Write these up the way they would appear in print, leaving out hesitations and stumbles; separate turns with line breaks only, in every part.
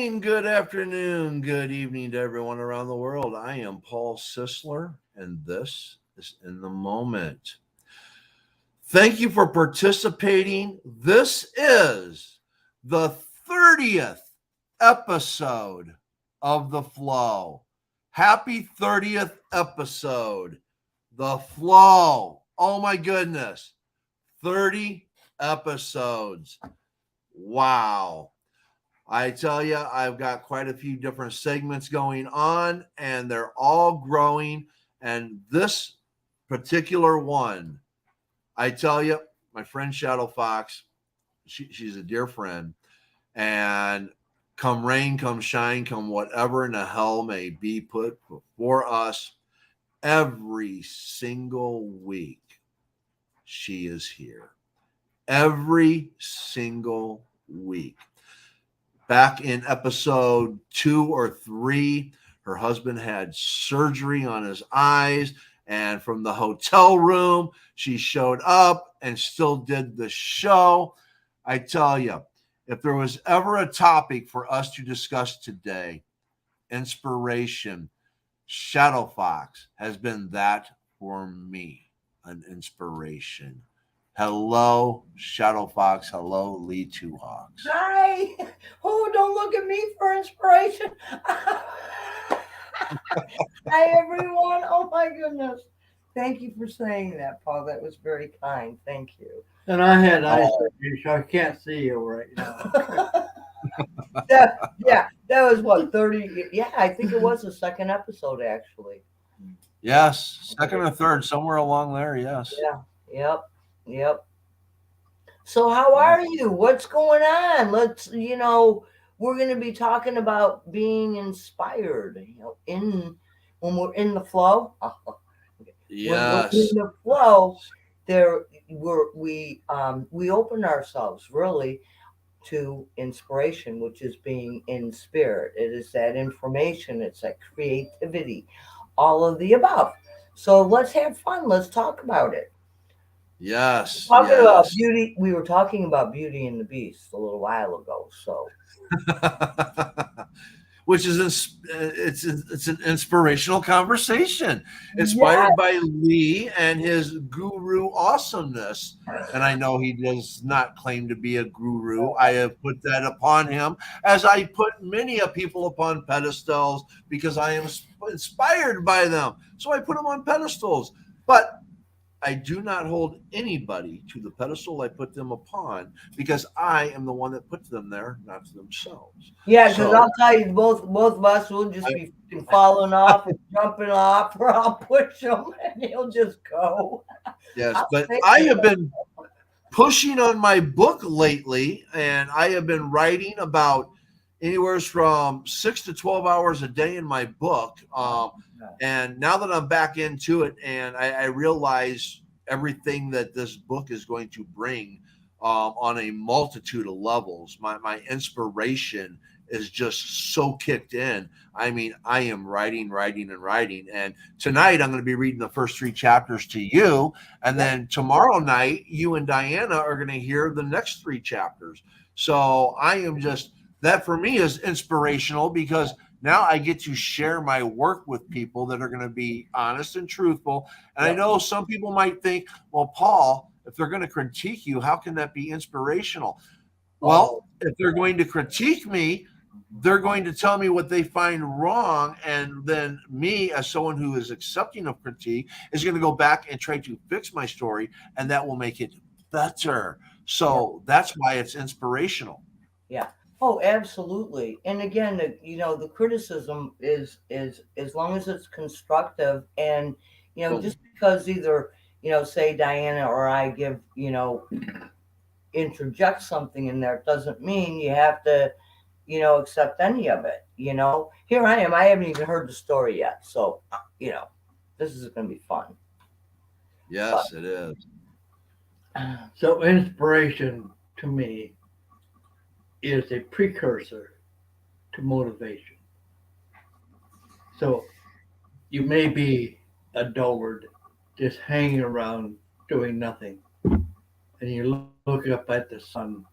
morning, good afternoon, good evening to everyone around the world. I am Paul Sisler, and this is In the Moment. Thank you for participating. This is the 30th episode of The Flow. Happy 30th episode. The Flow. Oh my goodness. 30 episodes. Wow. I tell you, I've got quite a few different segments going on, and they're all growing. And this particular one, I tell you, my friend Shadow Fox, she's a dear friend. And come rain, come shine, come whatever in the hell may be put before us, every single week, she is here. Every single week. Back in episode 2 or 3, her husband had surgery on his eyes. And from the hotel room, she showed up and still did the show. I tell you, if there was ever a topic for us to discuss today, inspiration, Shadow Fox has been that for me, an inspiration. Hello, Shadow Fox. Hello, Lee Two Hawks.
Hi. Oh, don't look at me for inspiration. Hi, everyone. Oh, my goodness. Thank you for saying that, Paul. That was very kind. Thank you.
And I had eye
Oh,
surgery, so I can't see you right now.
Yeah, that was what, 30? Yeah, I think it was the second episode, actually.
yes, second or third, somewhere along there. Yes.
Yeah, yep, yep. So, how
Yeah.
are you? What's going on? We're going to be talking about being inspired, when we're in the flow. When we're in
Yes.
the flow, we open ourselves really to inspiration, which is being in spirit. It is that information, it's that creativity, all of the above. So let's have fun. Let's talk about it.
Yes.
Talking about
Yes.
beauty, we were talking about Beauty and the Beast a little while ago. So
Which is it's an inspirational conversation,
yeah,
inspired by Lee and his guru awesomeness. And I know he does not claim to be a guru. I have put that upon him, as I put many of people upon pedestals because I am inspired by them. So I put them on pedestals. But I do not hold anybody to the pedestal I put them upon because I am the one that puts them there, not themselves.
yeah, because
So
I'll tell you, both of us will just
I,
be freaking falling off and jumping off, or I'll push him and he'll just go.
yes,
I'll
but
say
I
it.
have been pushing on my book lately, and I have been writing about anywhere from 6 to 12 hours a day in my book. And now that I'm back into it, and I realize everything that this book is going to bring on a multitude of levels, my inspiration is just so kicked in. I mean, I am writing, writing, and writing. And tonight I'm going to be reading the first 3 chapters to you. And
Yep.
then tomorrow night, you and Diana are going to hear the next 3 chapters. So I am just, that for me is inspirational because now I get to share my work with people that are going to be honest and truthful. And I
Yep.
know some people might think, well, Paul, if they're going to critique you, how can that be inspirational?
Oh,
Well, if they're going to critique me, they're going to tell me what they find wrong. And then me, as someone who is accepting of critique, is going to go back and try to fix my story, and that will make it better.
yeah.
So that's why it's inspirational.
Yeah. Oh, absolutely. And again, the criticism is as long as it's constructive, and
Boom.
just because either say Diana or I give interject something in there doesn't mean you have to accept any of it. Here I am. I haven't even heard the story yet, so this is going to be fun. But
Yes, it is.
So, inspiration to me is a precursor to motivation. So, you may be a dullard just hanging around doing nothing, and you look up at the sun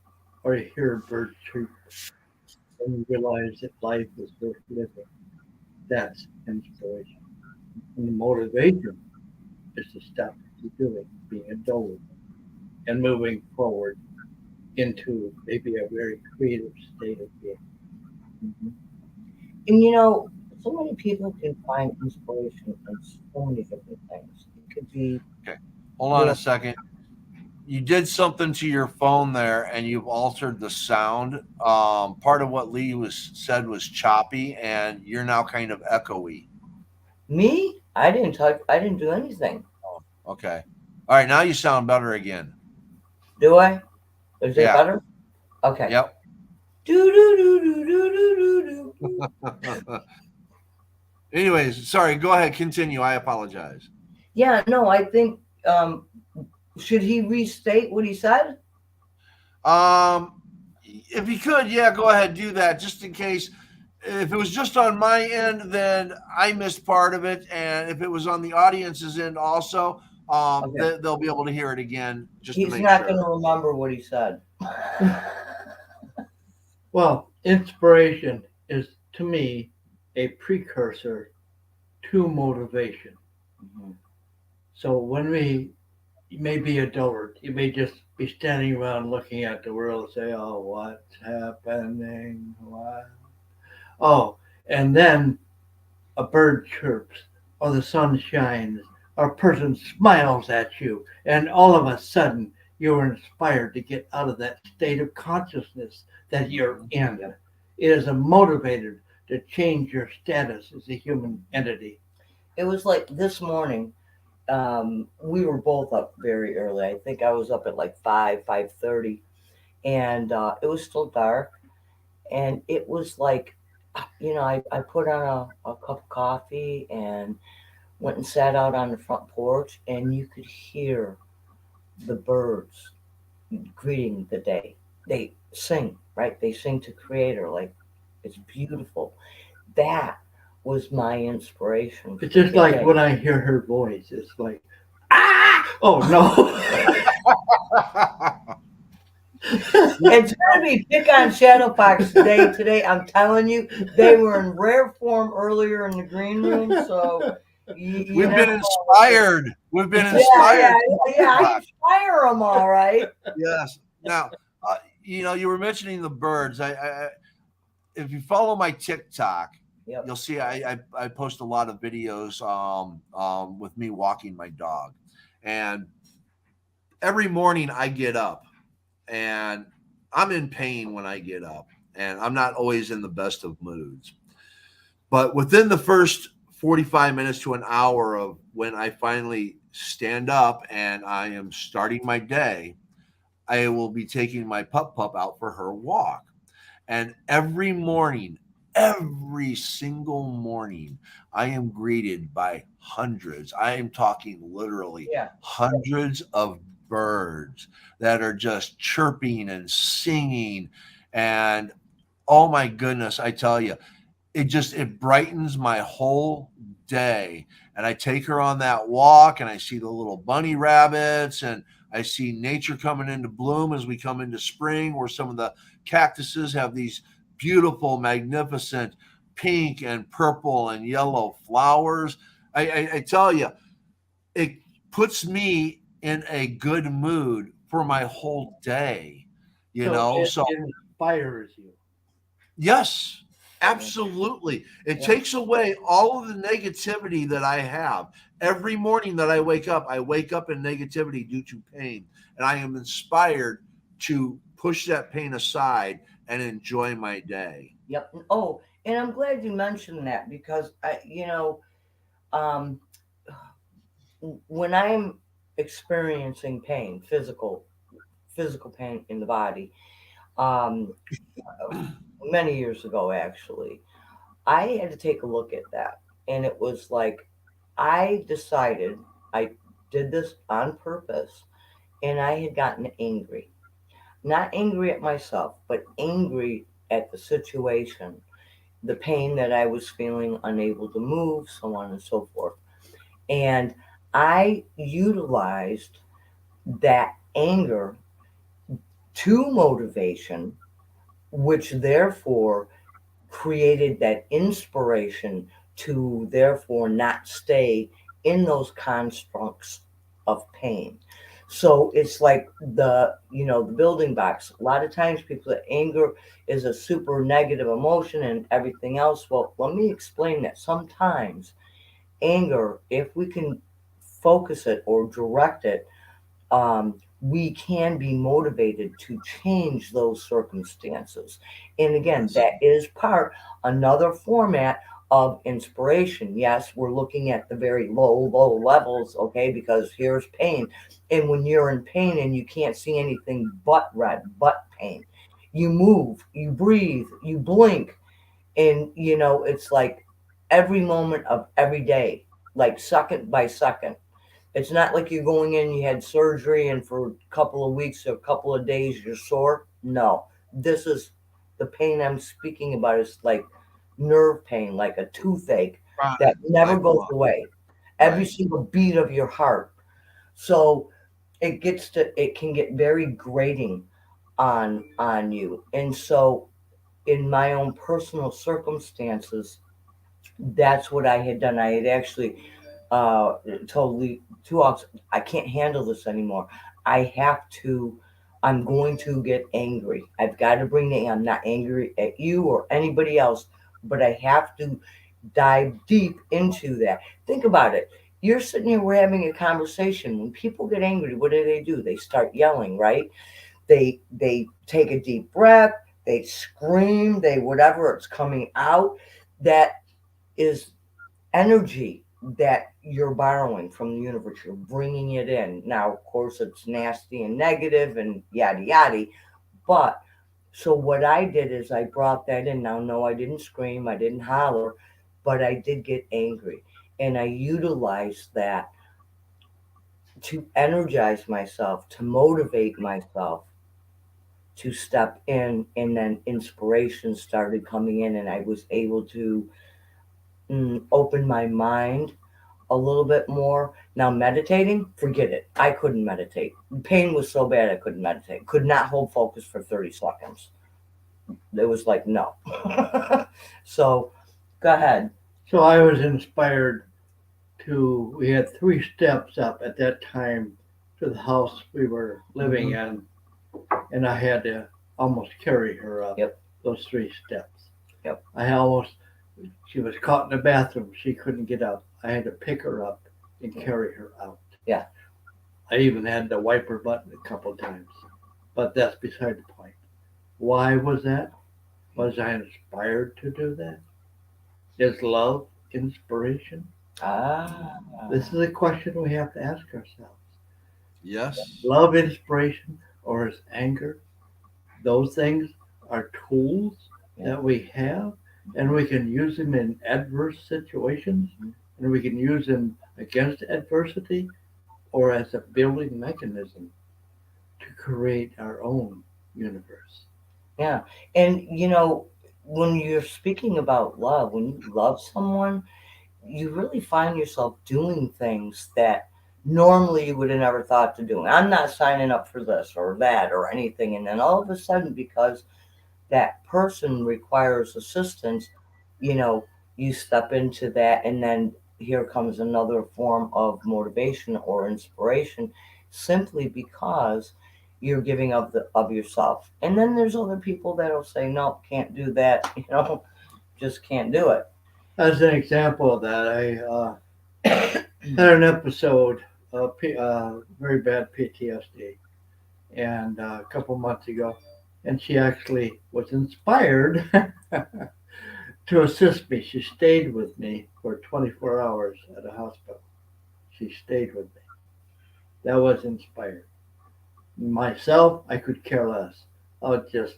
or you hear a bird chirp, when you realize that life is worth living. That's inspiration. And the motivation is to stop what you're doing, being a doer, and moving forward into maybe a very creative state of being.
Mhm. And you know, so many people can find inspiration in so many different things. It could be,
Okay. Hold
you
on a
know,
second. You did something to your phone there and you've altered the sound. Part of what Lee was said was choppy and you're now kind of echoey.
me. I didn't touch. I didn't do anything.
Okay. All right. Now you sound better again.
Do I? Is it
Yeah.
better? Okay.
Yep.
Do do do do do do do do.
Anyways, sorry. Go ahead. Continue. I apologize.
Yeah. No, I think. Should he restate what he said?
Um, if you could, yeah, go ahead, do that, just in case. If it was just on my end, then I missed part of it, and if it was on the audience's end also,
Okay.
they'll be able to hear it again, just to
He's
make
not going
sure.
to remember what he said.
Well, inspiration is to me a precursor to motivation.
Mhm.
So when you may be a doer, you may just be standing around looking at the world and say, "Oh, what's happening? What?" Oh, and then a bird chirps, or the sun shines, or a person smiles at you, and all of a sudden you are inspired to get out of that state of consciousness that you're in.
Yep.
It is a motivator to change your status as a human entity.
It was like this morning. We were both up very early. I think I was up at like 5:30, and it was still dark. And it was like, I put on a cup of coffee and went and sat out on the front porch, and you could hear the birds greeting the day. They sing, right? They sing to Creator, like it's beautiful. That was my inspiration
It's
for
just like
today.
when I hear her voice, it's like, ah, oh no.
It's gonna be pick on Shadowfox day today. I'm telling you, they were in rare form earlier in the green room, so you
We've
never
been
know what
inspired. We've been
yeah,
inspired.
yeah. I inspire them all right.
Yes. Now, you were mentioning the birds. If you follow my TikTok,
Yep.
you'll see I post a lot of videos with me walking my dog, and every morning I get up and I'm in pain when I get up, and I'm not always in the best of moods. But within the first 45 minutes to an hour of when I finally stand up and I am starting my day, I will be taking my pup out for her walk. And every single morning, I am greeted by hundreds. I am talking literally
Yeah.
hundreds of birds that are just chirping and singing. And oh my goodness, I tell you, it brightens my whole day. And I take her on that walk and I see the little bunny rabbits and I see nature coming into bloom as we come into spring, where some of the cactuses have these beautiful, magnificent pink and purple and yellow flowers. I tell you, it puts me in a good mood for my whole day,
So it
So
inspires you.
yes, absolutely. It
Yeah.
takes away all of the negativity that I have. Every morning that I wake up in negativity due to pain. And I am inspired to push that pain aside and enjoy my day.
Yep. Oh, and I'm glad you mentioned that because um, when I'm experiencing pain, physical pain in the body, um, many years ago actually, I had to take a look at that, and it was like I decided I did this on purpose, and I had gotten angry. Not angry at myself, but angry at the situation, the pain that I was feeling, unable to move, so on and so forth. And I utilized that anger to motivation, which therefore created that inspiration to therefore not stay in those constructs of pain. So it's like the building blocks. A lot of times people that anger is a super negative emotion and everything else. Well, let me explain that. Sometimes anger, if we can focus it or direct it, we can be motivated to change those circumstances. And again,
Yes.
that is another format of inspiration. Yes, we're looking at the very low levels, okay, because here's pain. And when you're in pain and you can't see anything but red, but pain, you move, you breathe, you blink, and it's like every moment of every day, like second by second. It's not like you're going in, you had surgery, and for a couple of weeks or a couple of days you're sore. No, this is the pain I'm speaking about is like nerve pain, like a toothache
Right.
that never
Like
goes
what?
away. Every
Right.
single beat of your heart. So it can get very grating on you. And so in my own personal circumstances, that's what I had done. I had actually totally two options. I can't handle this anymore. I have to. I'm going to get angry. I've got to bring the. I'm not angry at you or anybody else, but I have to dive deep into that. Think about it. You're sitting here, we're having a conversation. When people get angry, what do? They start yelling, right? They take a deep breath. They scream. They whatever it's coming out. That is energy that you're borrowing from the universe. You're bringing it in. Now, of course, it's nasty and negative and yada yada. But so what I did is I brought that in. Now, no, I didn't scream, I didn't holler, but I did get angry, and I utilized that to energize myself, to motivate myself to step in, and then inspiration started coming in, and I was able to open my mind a little bit more. Now, meditating, forget it. I couldn't meditate. The pain was so bad I couldn't meditate. Could not hold focus for 30 seconds. It was like, no. So, go ahead.
So I was inspired to. We had 3 steps up at that time to the house we were living
Hmm.
in, and I had to almost carry her up
Yep.
those 3 steps.
Yep.
I almost. She was caught in the bathroom. She couldn't get up. I had to pick her up and carry her out.
Yeah.
I even had to wipe her butt a couple of times. But that's beside the point. Why was that? Was I inspired to do that? Is love inspiration?
Ah.
This is a question we have to ask ourselves.
Yes.
Love inspiration or is anger? Those things are tools
Yeah.
that we have, and we can use them in adverse situations,
Mhm.
and we can use them against adversity or as a building mechanism to create our own universe.
Yeah. And, when you're speaking about love, when you love someone, you really find yourself doing things that normally you would have never thought to do. I'm not signing up for this or that or anything. And then all of a sudden, because that person requires assistance, you know, you step into that, and then here comes another form of motivation or inspiration simply because you're giving of yourself. And then there's other people that'll say, no, can't do that, just can't do it.
As an example of that, I had an episode of very bad PTSD, and a couple months ago, and she actually was inspired to assist me. She stayed with me for 24 hours at a hospital. She stayed with me. That was inspired. Myself, I could care less. I would just,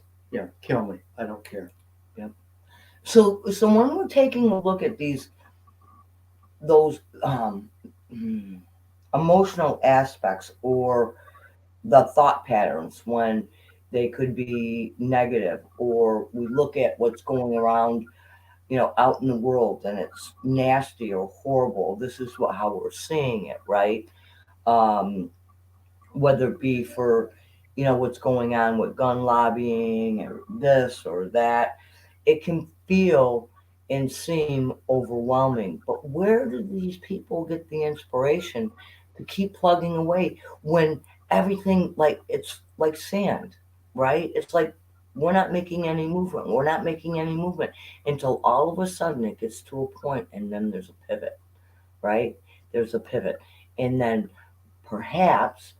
kill me. I don't care.
Yeah. So when we're taking a look at those hmm, emotional aspects or the thought patterns when they could be negative, or we look at what's going around, out in the world, and it's nasty or horrible. This is how we're seeing it, right? um, Whether it be for what's going on with gun lobbying or this or that, it can feel and seem overwhelming. But where do these people get the inspiration to keep plugging away when everything, like, it's like sand, right? It's like we're not making any movement. We're not making any movement until all of a sudden it gets to a point and then there's a pivot, right? There's a pivot. And then perhaps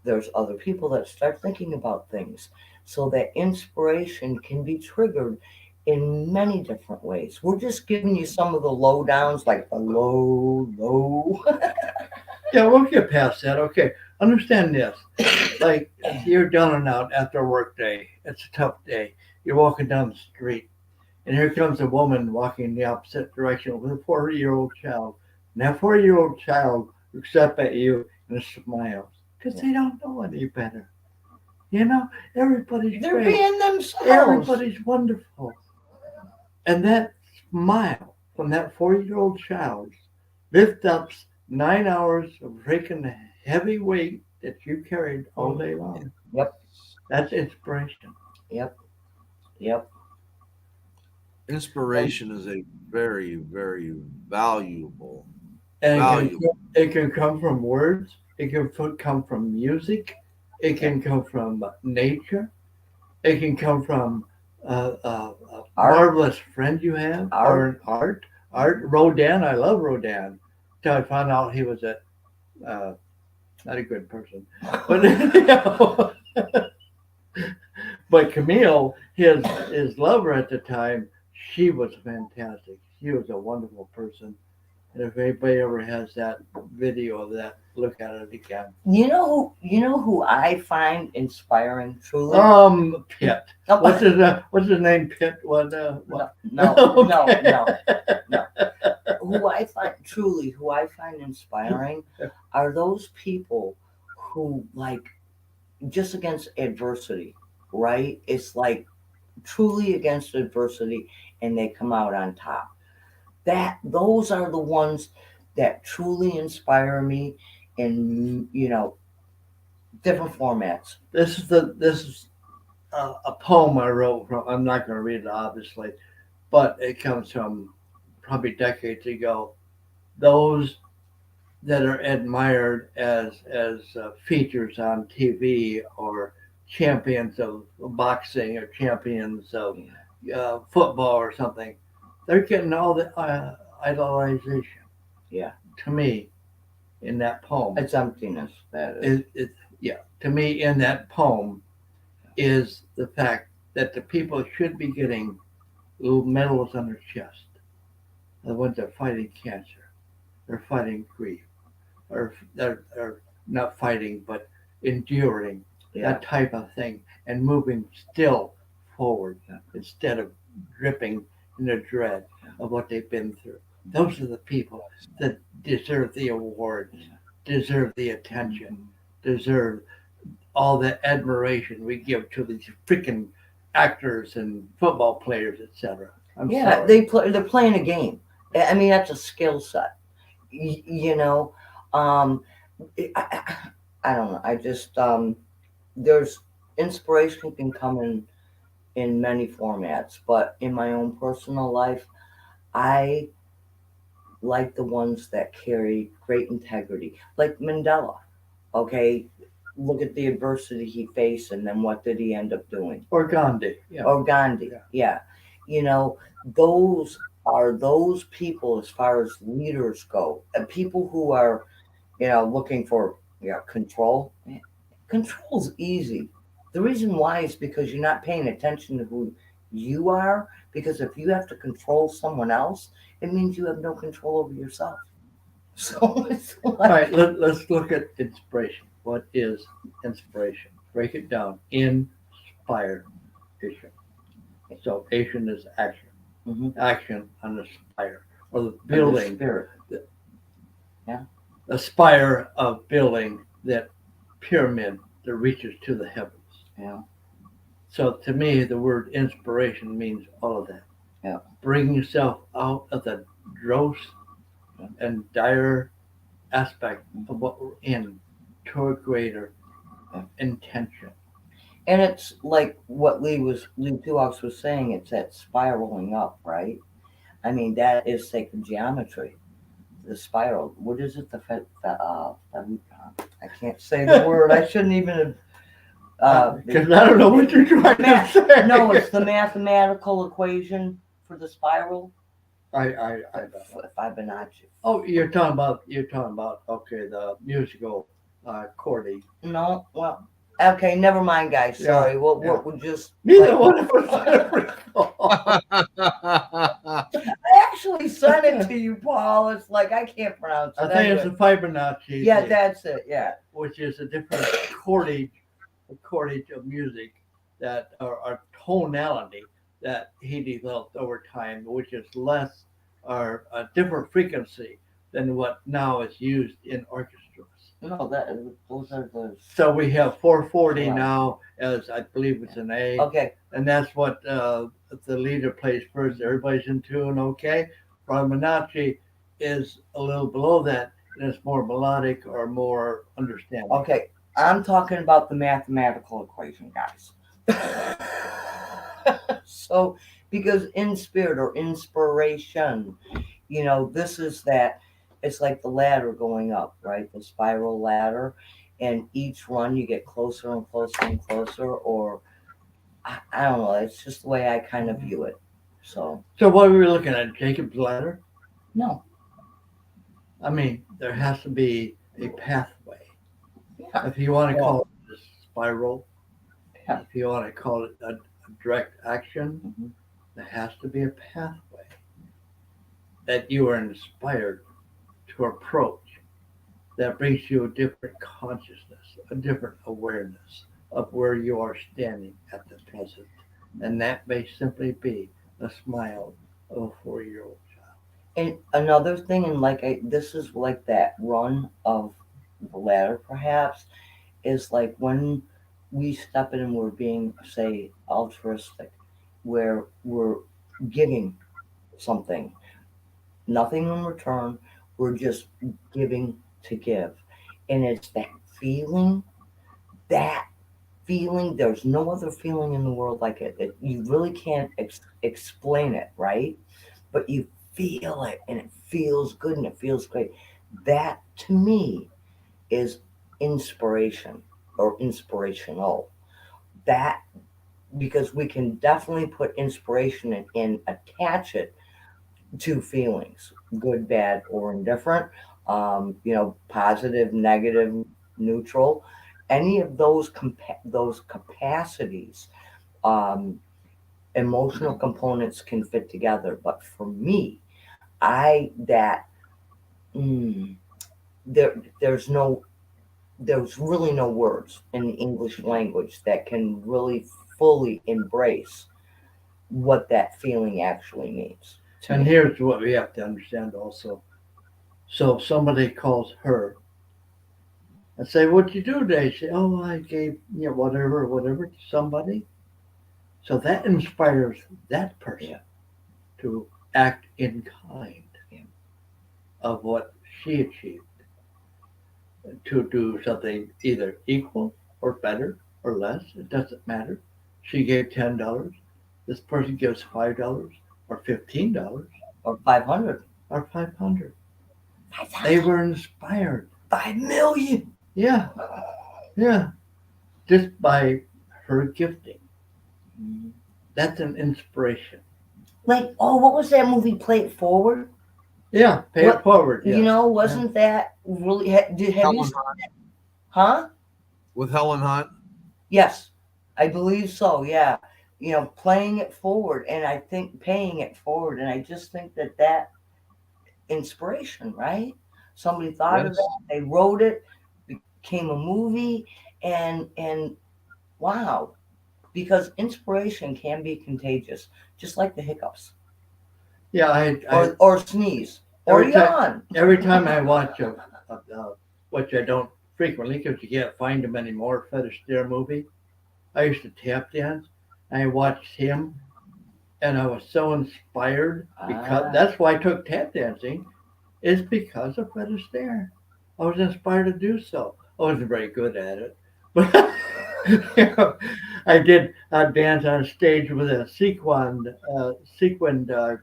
there's other people that start thinking about things so that inspiration can be triggered in many different ways. We're just giving you some of the lowdowns, like the low.
Yeah, we'll get past that. Okay, understand this. Like, you're down and out after a work day. It's a tough day. You're walking down the street, and here comes a woman walking in the opposite direction with a 4-year-old child. And that 4-year-old child looks up at you and smiles because they don't know any better. You know, everybody's
They're
great.
being themselves.
Everybody's wonderful. And that smile from that 4-year-old child lifts up 9 hours of freaking heavy weight that you carried all day long.
Yep.
That's inspiration.
Yep. Yep.
Inspiration is a very, very valuable.
And
Valuable.
it can come from words. It can come from music. It can come from nature. It can come from a marvelous friend you have, or an art. Rodin, I love Rodin. Till I found out he was not a good person. But you know, but Camille, his lover at the time, she was fantastic. She was a wonderful person. And if anybody ever has that video of that, look at it again.
You know who I find inspiring truly?
Pitt.
No,
What's his name? Pitt. What?
no,
Okay.
no. Who I find inspiring are those people who, like, just against adversity, right? It's like truly against adversity and they come out on top. Those are the ones that truly inspire me in, different formats.
This is a poem I wrote from. I'm not going to read it, obviously, but it comes from probably decades ago. Those that are admired as features on TV, or champions of boxing, or champions of football or something, they're getting all the idolization.
Yeah.
To me, in that poem,
It's emptiness. That is.
to me, in that poem, is the fact that the people should be getting little medals on their chest. The ones that are fighting cancer, they're fighting grief, or they're not fighting, but enduring that type of thing and moving still forward instead of dripping in the dread of what they've been through. Those are the people that deserve the awards, deserve the attention, deserve all the admiration we give to these freaking actors and football players, etc.
Sorry. They're playing a game. I mean, that's a skill set. I don't know. I just there's inspiration can come in many formats, but in my own personal life, I like the ones that carry great integrity, like Mandela. Okay, look at the adversity he faced, and then what did he end up doing?
Or Gandhi. Yeah.
Or Gandhi. Yeah. Those are those people as far as leaders go, and people who are, looking for control. Control's easy. The reason why is because you're not paying attention to who you are. Because if you have to control someone else, it means you have no control over yourself. So it's like,
All right, let's look at inspiration. What is inspiration? Break it down. Inspiration. So Asian is action. Action on the spire, or the building.
Spirit.
The spire of building that pyramid that reaches to the heavens.
Yeah.
So to me, the word inspiration means all of that.
Yeah.
Bring yourself out of the gross and dire aspect of what we're in to a greater intention.
And it's like what Lee Tuox was saying. It's that spiraling up, right? I mean, that is sacred geometry. The spiral. What is it? I can't say the word. I shouldn't even have.
Because I don't know what you're trying to say.
No, it's the mathematical equation for the spiral.
I
Fibonacci.
Oh, you're talking about okay, the musical chording.
No, well, okay, never mind, guys. Sorry.
Yeah,
We'll just.
Neither one of us I recall.
I actually sent it to you, Paul. It's like I can't pronounce it.
I think it's
anyway.
the Fibonacci.
Yeah, that's it. Yeah.
Which is a different cordage of music that or tonality that he developed over time, which is less or a different frequency than what now is used in orchestras.
No, those are the.
So we have 440
Right.
now, as I believe it's an A,
Okay.
and that's what the leader plays first. Everybody's in tune, okay? Fibonacci is a little below that, and it's more melodic or more understanding.
Okay. I'm talking about the mathematical equation, guys. So, because in spirit or inspiration, this is that it's like the ladder going up, right? The spiral ladder. And each run you get closer and closer and closer, or I don't know. It's just the way I kind of view it. So,
what are we looking at? Jacob's ladder?
no.
I mean, there has to be a pathway.
Yeah.
If you want to call it a spiral,
Yeah.
if you want to call it a direct action,
Mhm.
there has to be a pathway that you are inspired to approach that brings you a different consciousness, a different awareness of where you are standing at the present. And that may simply be the smile of a 4-year-old child.
And another thing, and this is like that run of the ladder, perhaps, is like when we step in and we're being, say, altruistic, where we're giving something, nothing in return, we're just giving to give. And it's that feeling, there's no other feeling in the world like it. You really can't explain it, right? But you feel it and it feels good and it feels great. That to me is inspiration or inspirational. That because we can definitely put inspiration in and attach it to feelings, good, bad, or indifferent. Positive, negative, neutral. Any of those capacities, emotional components can fit together. But for me, I that there's really no words in the English language that can really fully embrace what that feeling actually means.
And here's what we have to understand also. So if somebody calls her and say, "What'd you do today?" She say, "Oh, I gave whatever to somebody." So that inspires that person to act in kind of what she achieved, to do something either equal or better or less. It doesn't matter. She gave $10. This person gives $5 or $15
Or 500
or 500. They were inspired.
5,000,000.
Yeah, yeah. Just by her gifting. That's an inspiration.
Like, what was that movie? Play It Forward.
Yeah, pay it forward. Yeah.
Wasn't that really? Have you
Helen
seen
Hunt.
that? Huh?
With Helen Hunt.
Yes, I believe so. Yeah, playing it forward, and I think paying it forward, and I just think that inspiration, right? Somebody thought of
Yes.
that, they wrote it, became a movie, and wow, because inspiration can be contagious, just like the hiccups,
Yeah,
or sneeze, or yawn.
every time I watch which I don't frequently because you can't find them anymore, Fetish Stare movie. I used to tap dance. I watched him, and I was so inspired because that's why I took tap dancing. Is because of Fred Astaire. I was inspired to do so. I wasn't very good at it, but I did a dance on stage with a sequined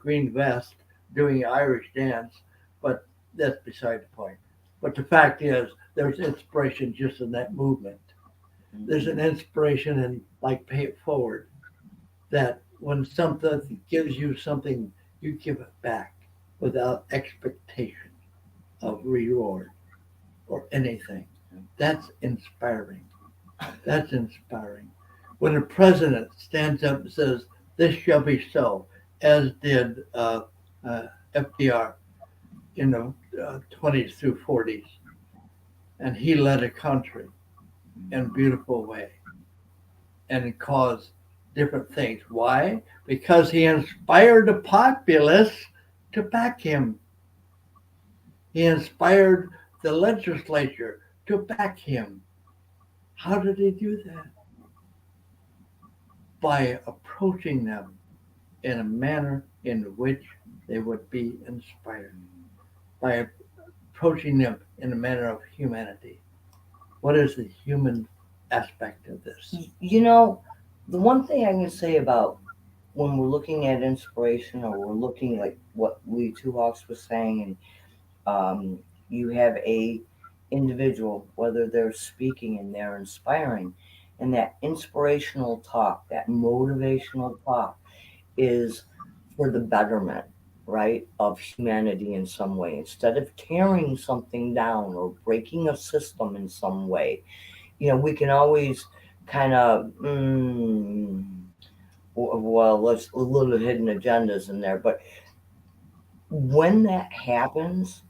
green vest doing Irish dance, but that's beside the point. But the fact is, there's inspiration just in that movement. There's an inspiration in like pay it forward that when something gives you something, you give it back without expectation of reward or anything. That's inspiring. That's inspiring. When a president stands up and says, "This shall be so," as did FDR in the 20s through 40s, and he led a country in a beautiful way and it caused different things. Why? Because he inspired the populace to back him. He inspired the legislature to back him. How did he do that? By approaching them in a manner in which they would be inspired. By approaching them in a manner of humanity. What is the human aspect of this?
You know, the one thing I can say about when we're looking at inspiration, or we're looking like what Lee Two Hawks was saying, and you have a individual, whether they're speaking and they're inspiring, and that inspirational talk, that motivational talk, is for the betterment, right, of humanity in some way. Instead of tearing something down or breaking a system in some way, we can always kind of, well, let's a little hidden agendas in there. But when that happens,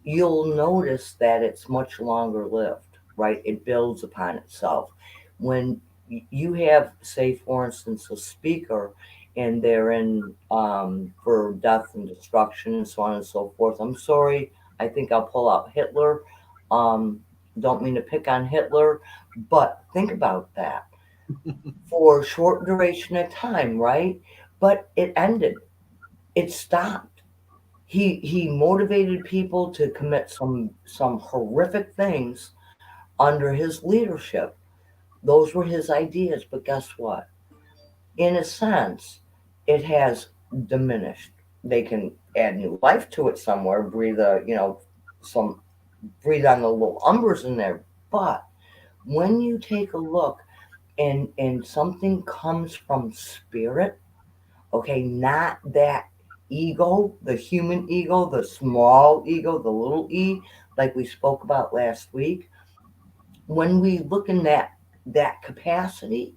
you'll notice that it's much longer lived, right? It builds upon itself. When you have, say, for instance, a speaker and they're in for death and destruction and so on and so forth. I'm sorry, I think I'll pull out Hitler. Don't mean to pick on Hitler, but think about that. For a short duration of time, right? But it ended. It stopped. He motivated people to commit some horrific things under his leadership. Those were his ideas, but guess what? In a sense, it has diminished. They can add new life to it somewhere, some breathe on the little umbers in there. But when you take a look and something comes from spirit, okay, not that ego, the human ego, the small ego, the little e, like we spoke about last week. When we look in that capacity,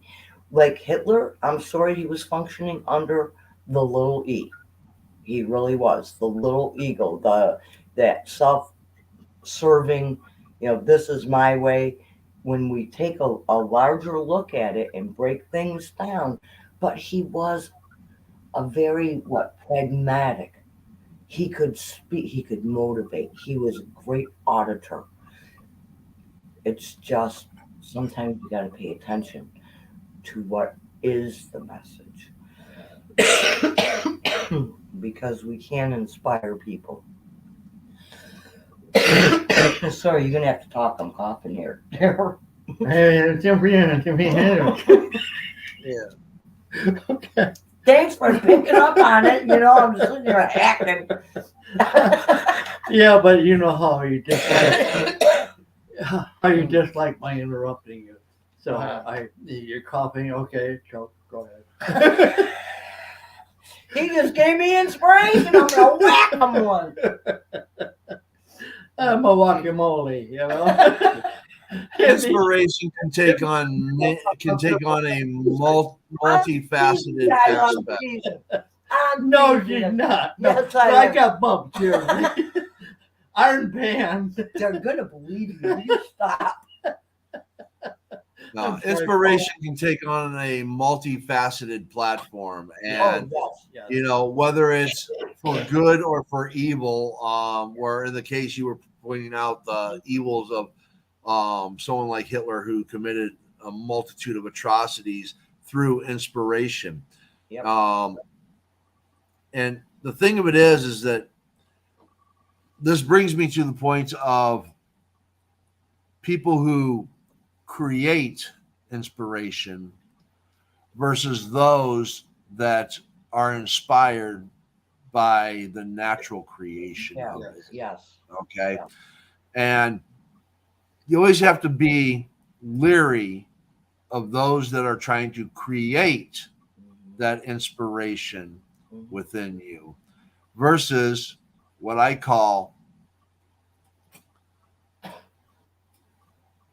like Hitler, I'm sorry, he was functioning under the little e. He really was the little ego, that self-serving. This is my way. When we take a larger look at it and break things down, but he was a very pragmatic. He could speak. He could motivate. He was a great auditor. It's just sometimes you got to pay attention to what is the message. Because we can inspire people. Sorry, you're gonna have to talk. I'm coughing here.
Yeah.
Okay.
Thanks for picking up on it. I'm just sitting here acting.
Yeah, but you know how you dislike my interrupting you. So you're coughing. Okay, choke. Go ahead.
He just gave me inspiration. I'm gonna whack him one.
I'm a guacamole,
Inspiration can take on a multifaceted aspect.
No, she's not. No,
Yes,
I got bumped here. Iron Pan.
They're gonna believe you. You stop.
No, inspiration can take on a multifaceted platform, and
Yes.
whether it's for good or for evil. Where in the case you were pointing out the evils of someone like Hitler, who committed a multitude of atrocities through inspiration.
Yep.
And the thing of it is that this brings me to the point of people who create inspiration versus those that are inspired by the natural creation
Yeah.
of it.
Yes.
Okay.
Yeah.
And you always have to be leery of those that are trying to create that inspiration within you versus what I call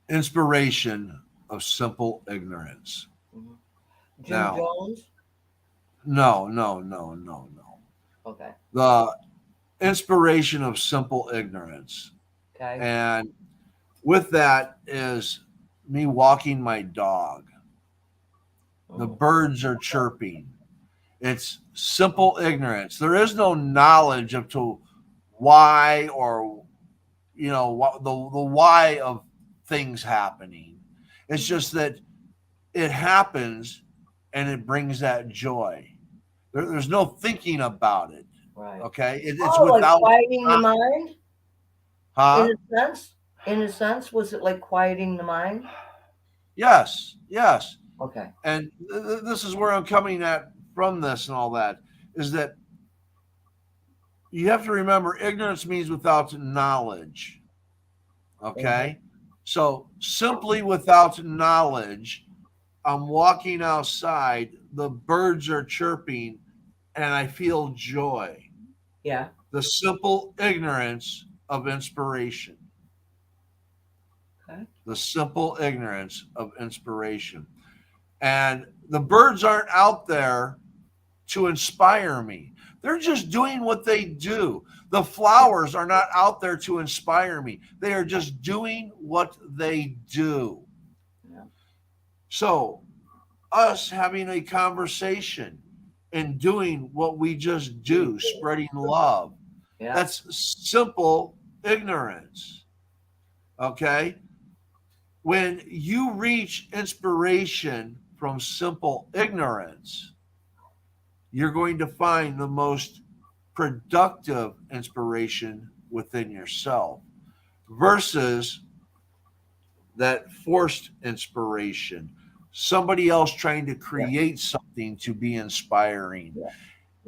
inspiration of simple ignorance.
Jim
Now,
Jones.
no.
Okay.
The inspiration of simple ignorance.
Okay.
And with that is me walking my dog. The birds are chirping. It's simple ignorance. There is no knowledge of to why or what the why of things happening. It's just that it happens and it brings that joy. There's no thinking about it.
Right.
Okay, it's
Oh, like
without
quieting the mind. In
huh?
a sense. In a sense, was it like quieting the mind?
Yes.
Okay.
And this is where I'm coming at from this and all that is that you have to remember ignorance means without knowledge. Okay. So simply without knowledge, I'm walking outside, the birds are chirping, and I feel joy.
Yeah.
The simple ignorance of inspiration.
Okay.
The simple ignorance of inspiration. And the birds aren't out there to inspire me. They're just doing what they do. The flowers are not out there to inspire me. They are just doing what they do.
Yeah.
So, us having a conversation and doing what we just do, spreading love,
Yeah.
that's simple ignorance. Okay? When you reach inspiration from simple ignorance, you're going to find the most productive inspiration within yourself versus that forced inspiration. Somebody else trying to create something to be inspiring.
Yeah.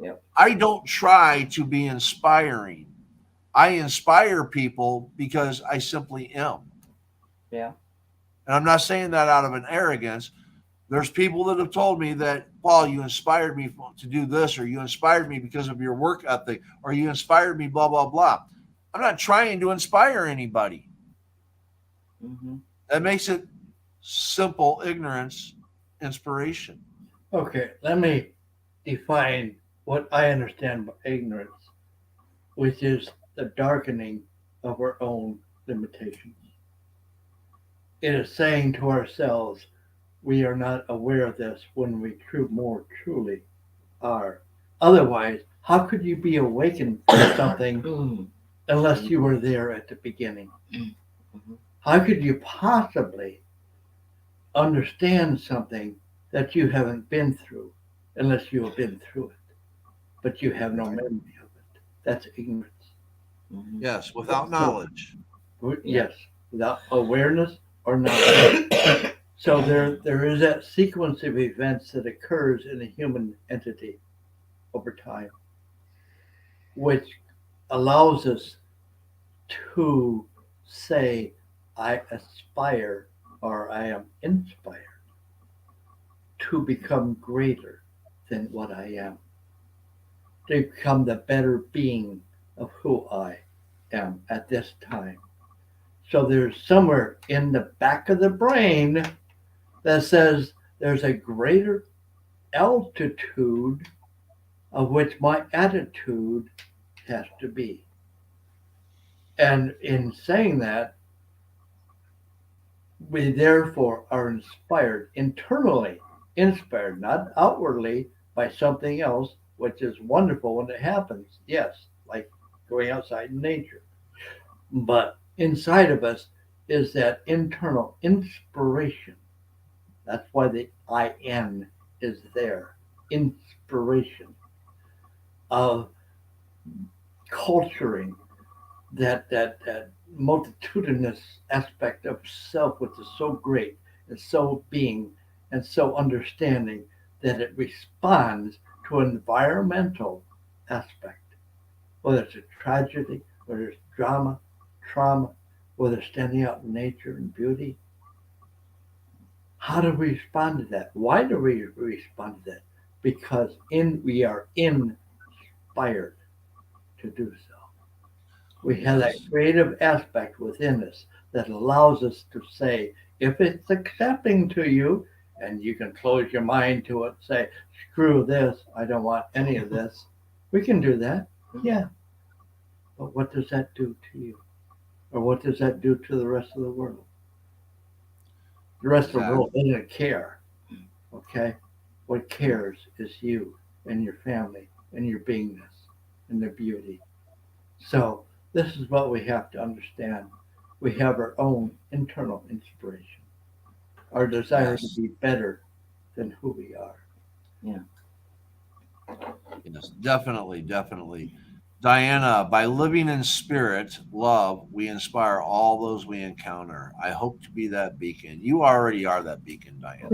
Yeah.
I don't try to be inspiring. I inspire people because I simply am.
Yeah.
And I'm not saying that out of an arrogance. There's people that have told me that, Paul, you inspired me to do this, or you inspired me because of your work ethic, or you inspired me, blah, blah, blah. I'm not trying to inspire anybody. That makes it simple ignorance, inspiration.
Okay, let me define what I understand by ignorance, which is the darkening of our own limitations. It is saying to ourselves, we are not aware of this when we more truly are. Otherwise, how could you be awakened to something unless you were there at the beginning? How could you possibly understand something that you haven't been through unless you have been through it, but you have no memory of it? That's ignorance.
Yes, without knowledge.
Yes, without awareness or knowledge. So there is that sequence of events that occurs in a human entity over time, which allows us to say, I aspire or I am inspired to become greater than what I am, to become the better being of who I am at this time. So there's somewhere in the back of the brain that says there's a greater altitude of which my attitude has to be. And in saying that, we therefore are inspired, internally inspired, not outwardly by something else, which is wonderful when it happens. Yes, like going outside in nature. But inside of us is that internal inspiration. That's why the IN is there. Inspiration of culturing that multitudinous aspect of self, which is so great and so being and so understanding that it responds to an environmental aspect, whether it's a tragedy, whether it's drama, trauma, whether it's standing out in nature and beauty. How do we respond to that? Why do we respond to that? Because we are inspired to do so. We have that
Yes.
creative aspect within us that allows us to say, if it's accepting to you, and you can close your mind to it, say, screw this, I don't want any of this. We can do that. Yeah. But what does that do to you? Or what does that do to the rest of the world? The rest of the
Exactly.
world doesn't care. Okay? What cares is you and your family and your beingness and the beauty. So this is what we have to understand. We have our own internal inspiration, our desire to
Yes.
be better than who we are.
Yes. Definitely. Definitely. Diana, by living in spirit, love, we inspire all those we encounter. I hope to be that beacon. You already are that beacon, Diana.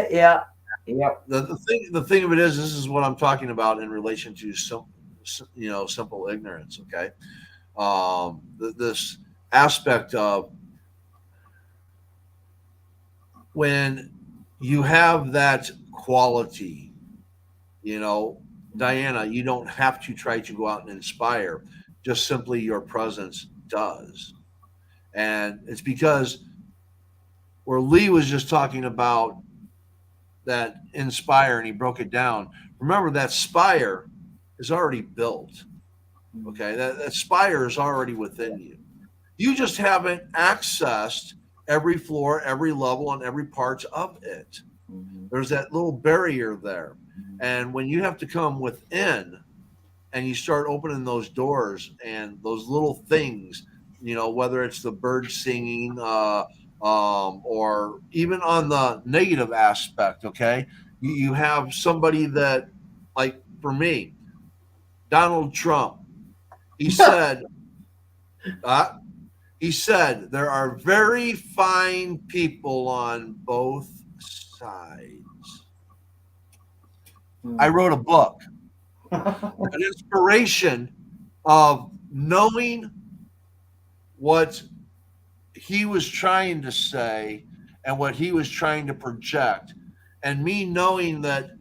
Yeah. Yep.
The thing of it is, this is what I'm talking about in relation to simple ignorance. Okay, this aspect of when you have that quality, you know, Diana, you don't have to try to go out and inspire. Just simply your presence does, and it's because where Lee was just talking about that inspire and he broke it down. Remember that spire is already built. Okay, that spire is already within you. You just haven't accessed every floor, every level, and every part of it.
Mhm.
There's that little barrier there. And when you have to come within and you start opening those doors and those little things, whether it's the bird singing, or even on the negative aspect, okay, you have somebody that, like for me, Donald Trump, he said, uh, he said, there are very fine people on both sides. I wrote a book, an inspiration of knowing what he was trying to say and what he was trying to project, and me knowing that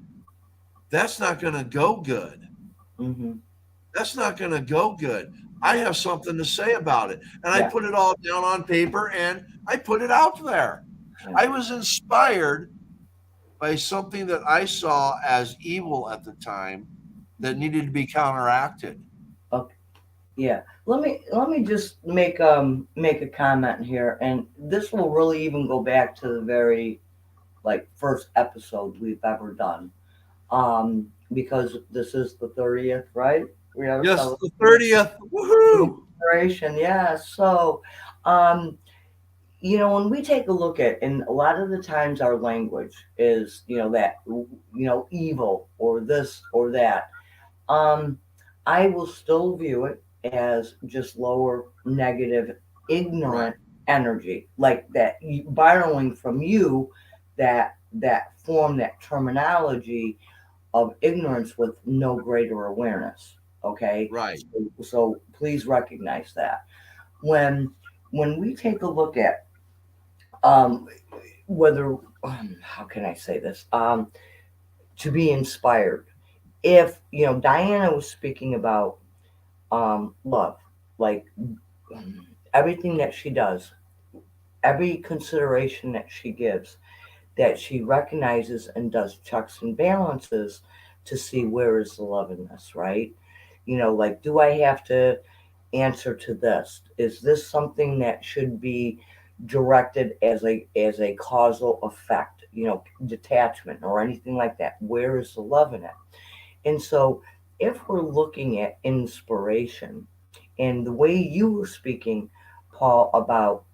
that's not going to go good.
Mhm.
That's not going to go good. I have something to say about it. And I
Yeah.
put it all down on paper and I put it out there.
Yeah.
I was inspired by something that I saw as evil at the time that needed to be counteracted.
Okay. Yeah. Let me just make a comment here, and this will really even go back to the very like first episode we've ever done. Because this is the 30th, right? We are
Yes,
celebrating
the 30th. Woohoo!
inspiration. Yeah. So, um, when we take a look at, and a lot of the times our language is, that, evil or this or that. Um, I will still view it as just lower negative,
Right,
ignorant energy, like that borrowing from you, that form, that terminology of ignorance with no greater awareness. Okay,
right.
so please recognize that when we take a look at um, whether how can I say this, to be inspired. If Diana was speaking about love, like everything that she does, every consideration that she gives, that she recognizes and does checks and balances to see where is the love in this, right? Like, do I have to answer to this? Is this something that should be directed as a causal effect, detachment or anything like that? Where is the love in it? And so, if we're looking at inspiration and the way you were speaking, Paul, about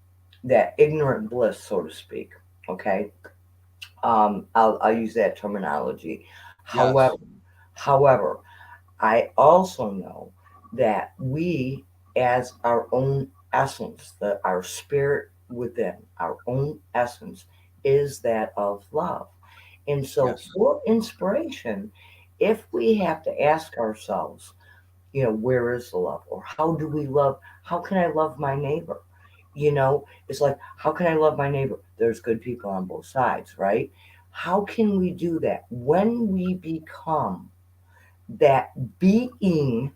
that ignorant bliss, so to speak, okay, I'll use that terminology.
Yes,
However, I also know that we, as our own essence, that our spirit within, our own essence, is that of love. And so
Yes.
for inspiration, if we have to ask ourselves, where is the love? Or how do we love? How can I love my neighbor? It's like, how can I love my neighbor? There's good people on both sides, right? How can we do that? When we become that beingness,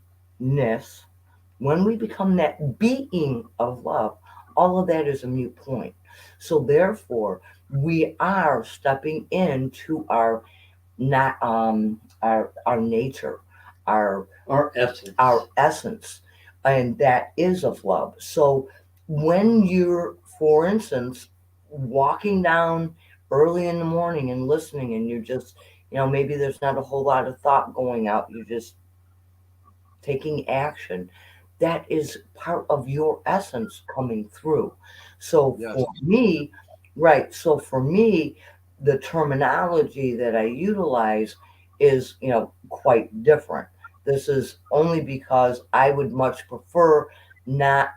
when we become that being of love, all of that is a mute point. So therefore, we are stepping into our not our nature, our
Our essence.
our essence, and that is of love. So when you're, for instance, walking down early in the morning and listening, and you're just, maybe there's not a whole lot of thought going out, you're just taking action, that is part of your essence coming through. So
Yes.
for me, right, so for me, the terminology that I utilize is, quite different. This is only because I would much prefer not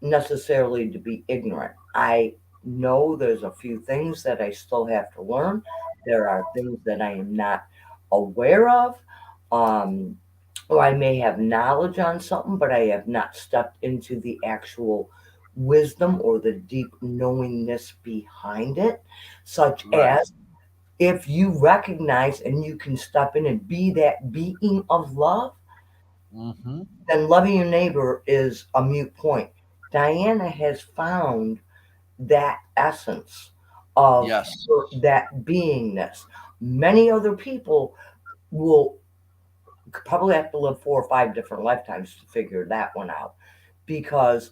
necessarily to be ignorant. I know there's a few things that I still have to learn. There are things that I am not aware of. Um, or I may have knowledge on something, but I have not stepped into the actual wisdom or the deep knowingness behind it, such
Right.
as if you recognize and you can step in and be that being of love,
Mm-hmm.
then loving your neighbor is a mute point. Diana has found that essence of
Yes.
that beingness. Many other people will probably have to live 4 or 5 different lifetimes to figure that one out, because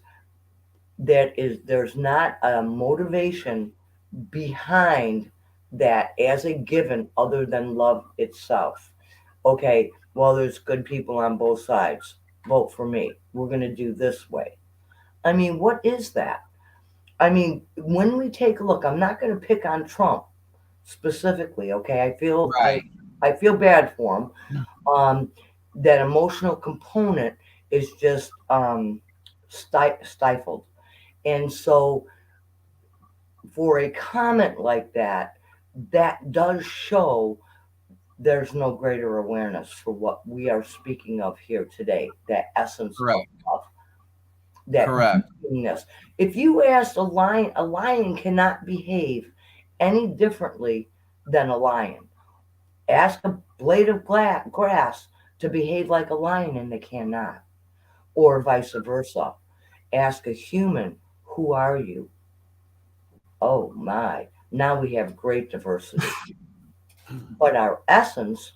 there's not a motivation behind that as a given other than love itself. Okay, well, there's good people on both sides. Vote for me. We're going to do this way. I mean, what is that? I mean, when we take a look, I'm not going to pick on Trump specifically. Okay,
Right.
I feel bad for him. Um, that emotional component is just stifled, and so for a comment like that, that does show there's no greater awareness for what we are speaking of here today. That essence of
Correct.
love, that
Correct.
beingness. If you asked a lion cannot behave any differently than a lion. Ask a blade of grass to behave like a lion, and they cannot. Or vice versa. Ask a human, who are you? Oh my. Now we have great diversity. But our essence,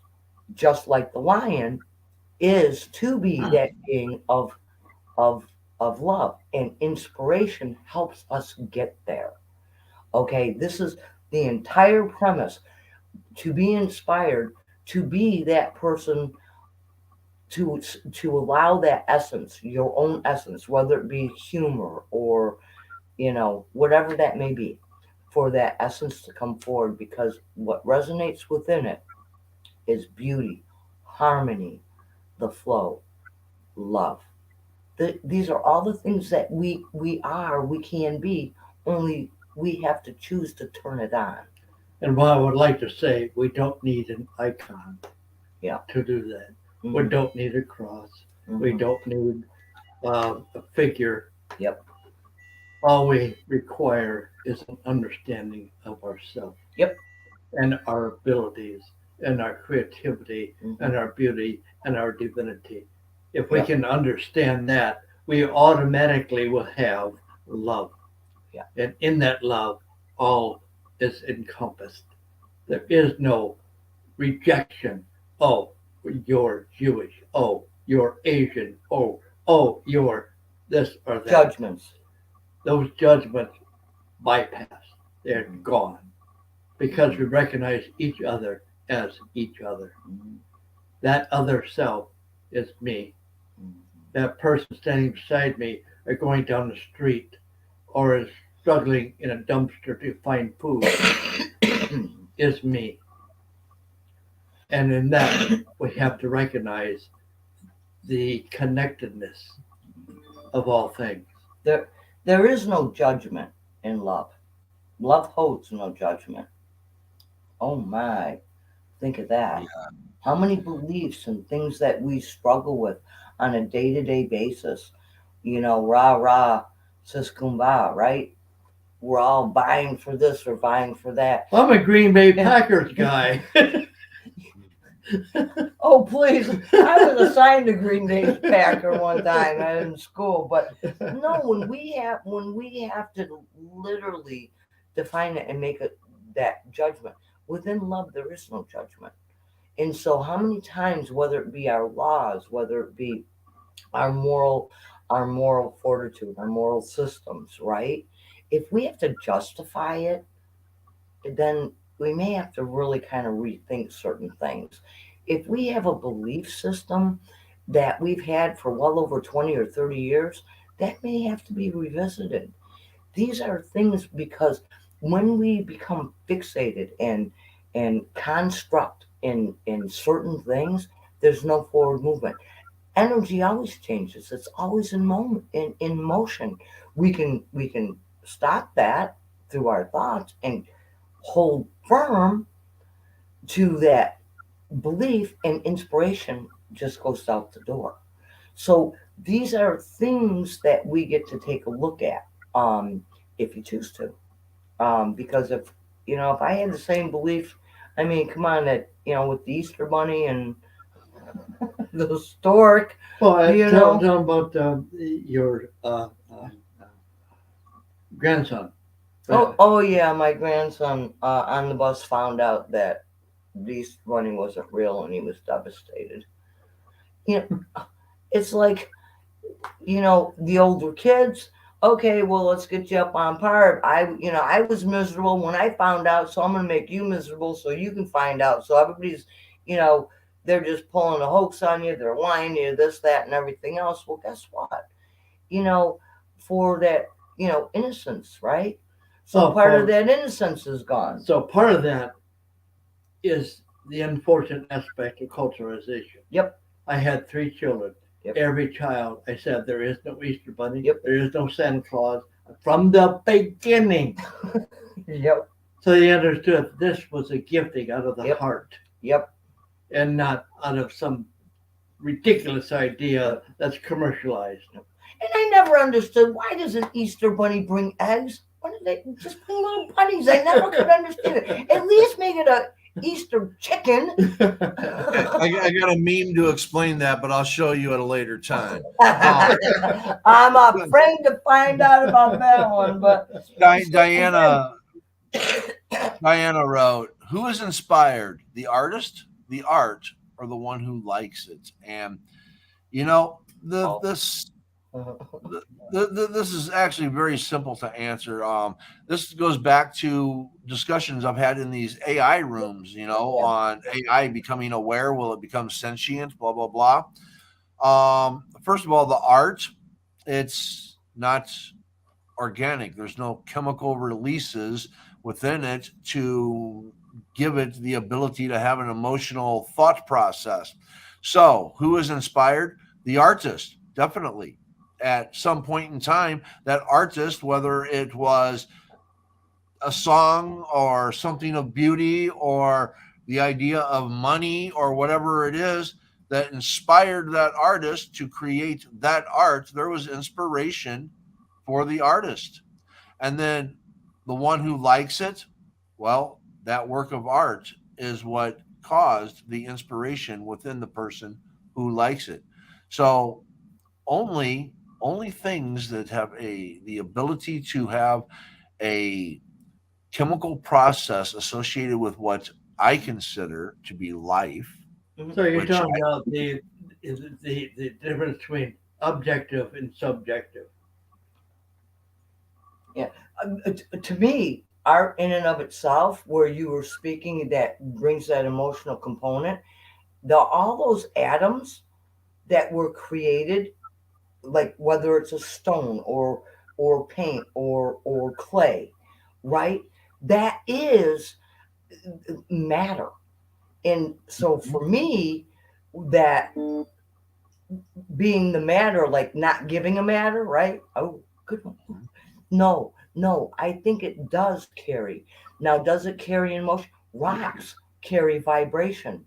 just like the lion, is to be that being of of love. And inspiration helps us get there. Okay, this is the entire premise, to be inspired, to be that person, to allow that essence, your own essence, whether it be humor or whatever that may be, for that essence to come forward, because what resonates within it is beauty, harmony, the flow, love. These are all the things that we can be, only we have to choose to turn it on.
And what I would like to say, we don't need an icon
Yeah.
to do that. We
Mhm,
don't need a cross. We
mhm.
don't need a figure.
Yep.
All we require is an understanding of ourselves.
Yep.
And our abilities and our creativity
Mhm.
and our beauty and our divinity. If we
Yeah.
can understand that, we automatically will have love.
Yeah.
And in that love, all is encompassed. There is no rejection. Oh, you're Jewish. Oh, you're Asian. Oh, you're this or that.
Judgments.
Those judgments bypass. They're gone because we recognize each other as each other.
Mhm,
That other self is me.
mhm.
That person standing beside me or going down the street or is struggling in a dumpster to find food is me. And in that, we have to recognize the connectedness of all things.
There is no judgment in love. Love holds no judgment. Oh my, think of that.
Yeah.
How many beliefs and things that we struggle with on a day-to-day basis? Rah rah, sis kumbah, right? We're all buying for this or buying for that.
I'm a Green Bay Packers guy.
Oh please, I was assigned a Green Bay Packer one time in school, but no, when we have to literally define it and make it that judgment within love, there is no judgment. And so, how many times, whether it be our laws, whether it be our moral, our moral fortitude, our moral systems, right? If we have to justify it, then we may have to really kind of rethink certain things. If we have a belief system that we've had for well over 20 or 30 years, that may have to be revisited. These are things because when we become fixated and construct in certain things, there's no forward movement. Energy always changes. It's always in moment in motion. We can stop that through our thoughts and hold firm to that belief, and inspiration just goes out the door. So these are things that we get to take a look at, if you choose to. Because if I had the same belief, I mean, come on, that with the Easter Bunny and the stork,
Well,
you
tell,
know.
tell about your grandson.
Oh yeah, my grandson on the bus found out that the Easter Bunny wasn't real, and he was devastated. You know, it's like the older kids. Okay, well, let's get you up on par. I was miserable when I found out, so I'm gonna make you miserable so you can find out. So everybody's, you know, they're just pulling a hoax on you. They're lying to you, this, that, and everything else. Well, guess what? You know, for that, innocence, right? So
Oh,
part of that innocence is gone.
So part of that is the unfortunate aspect of culturalization.
Yep.
I had 3 children.
Yep.
Every child, I said, there is no Easter Bunny.
Yep.
There is no Santa Claus from the beginning.
Yep.
So they understood this was a gifting out of the
Yep.
heart
Yep.
and not out of some ridiculous idea that's commercialized.
And I never understood, why does an Easter Bunny bring eggs? Why do they just bring little bunnies? I never could understand it. At least make it a Easter chicken.
I got a meme to explain that, but I'll show you at a later time.
I'm afraid to find out about that one, but
Diana wrote, "Who is inspired? The artist, the art, or the one who likes it?" And this this is actually very simple to answer. This goes back to discussions I've had in these AI rooms. On AI becoming aware. Will it become sentient? Blah blah blah. First of all, the art, it's not organic. There's no chemical releases within it to give it the ability to have an emotional thought process. So, who is inspired? The artist, definitely. At some point in time, that artist, whether it was a song or something of beauty or the idea of money or whatever it is that inspired that artist to create that art, there was inspiration for the artist. And then the one who likes it, well, that work of art is what caused the inspiration within the person who likes it. So only things that have the ability to have a chemical process associated with what I consider to be life.
So you're
Which
talking about the difference between objective and subjective.
yeah, to me, art in and of itself, where you were speaking, that brings that emotional component. All those atoms that were created, like whether it's a stone or paint or clay, right? That is matter. And so for me, that being the matter, like not giving a matter, right? Oh, good one. No, I think it does carry. Now, does it carry emotion? Rocks carry vibration,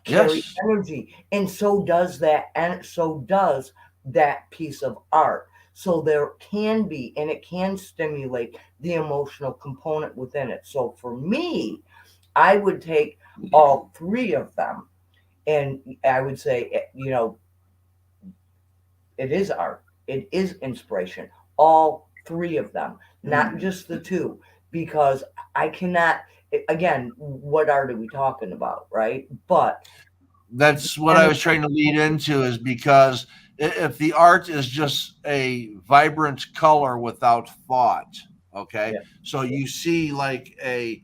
carry
Yes.
energy, and so does that, and so does that piece of art. So there can be, and it can stimulate the emotional component within it. So for me, I would take all three of them, and I would say, it is art, it is inspiration, all three of them, not just the two, because I cannot. Again, what art are we talking about, right? But
That's what I
and
was trying to lead into, is because if the art is just a vibrant color without thought, okay,
yeah,
so you see like a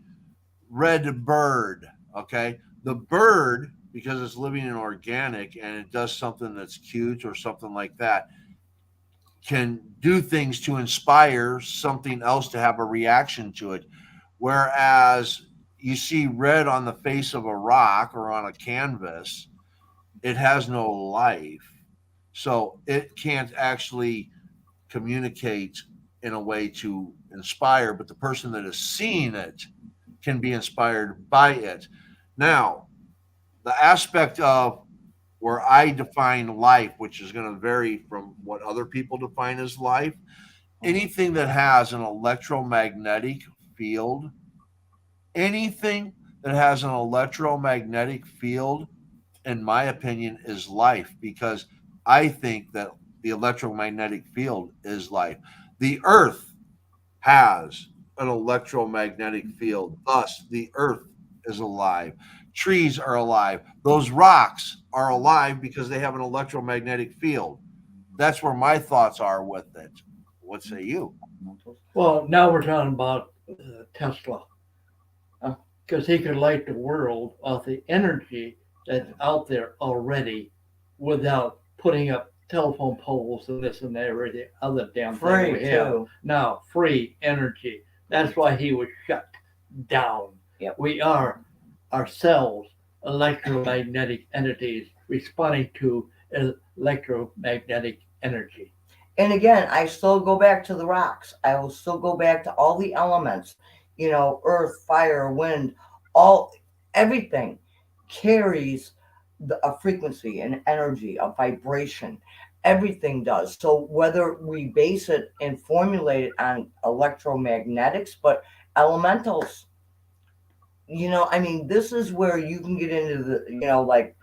red bird, okay, the bird, because it's living and organic and it does something that's cute or something like that, can do things to inspire something else to have a reaction to it. Whereas you see red on the face of a rock or on a canvas, it has no life. So it can't actually communicate in a way to inspire, but the person that is seeing it can be inspired by it. Now, the aspect of where I define life, which is going to vary from what other people define as life, anything that has an electromagnetic field, anything that has an electromagnetic field, in my opinion, is life, because I think that the electromagnetic field is life. The earth has an electromagnetic field, thus, the earth is alive. Trees are alive. Those rocks are alive because they have an electromagnetic field. That's where my thoughts are with it. What say you?
Well, now we're talking about Tesla,
uh,
because he could light the world off the energy that's out there already without putting up telephone poles and this and that, every other damn thing
free
we have
too.
now. Free energy. That's why he was shut down.
Yep.
We are ourselves electromagnetic entities responding to electromagnetic energy.
And again, I still go back to the rocks. I will still go back to all the elements, earth, fire, wind, all everything carries a frequency, an energy, a vibration. Everything does. So whether we base it and formulate it on electromagnetics, but elementals, I mean, this is where you can get into the, like